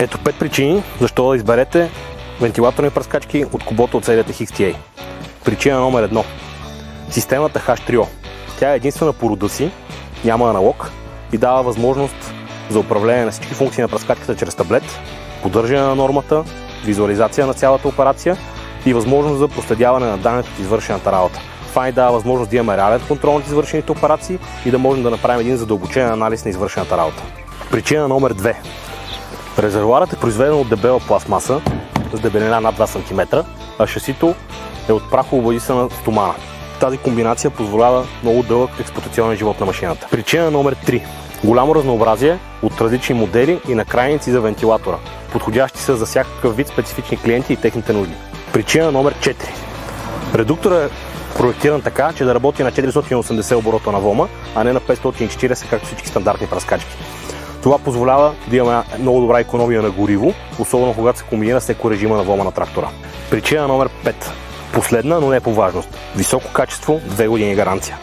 Ето 5 причини защо да изберете вентилаторни пръскачки от Kubota от серията XTA. Причина номер 1. Системата H3O. Тя е единствена по рода си, няма аналог и дава възможност за управление на всички функции на пръскачката чрез таблет, поддържане на нормата, визуализация на цялата операция и възможност за проследяване на данните от извършената работа. Това ни дава възможност да имаме реален контрол над извършените операции и да можем да направим един задълбочен анализ на извършената работа. Причина номер 2. Резервоарът е произведен от дебела пластмаса с дебелина над 2 см, а шасито е от прахово-въдисана стомана. Тази комбинация позволява много дълъг експлоатационен живот на машината. Причина номер 3. Голямо разнообразие от различни модели и накрайници за вентилатора, подходящи са за всякакъв вид специфични клиенти и техните нужди. Причина номер 4. Редукторът е проектиран така, че да работи на 480 оборота на ВОМа, а не на 540, както всички стандартни пръскачки. Това позволява да имаме много добра икономия на гориво, особено когато се комбинира с екорежима на ВОМа на трактора. Причина номер 5. Последна, но не по важност. Високо качество, 2 години гаранция.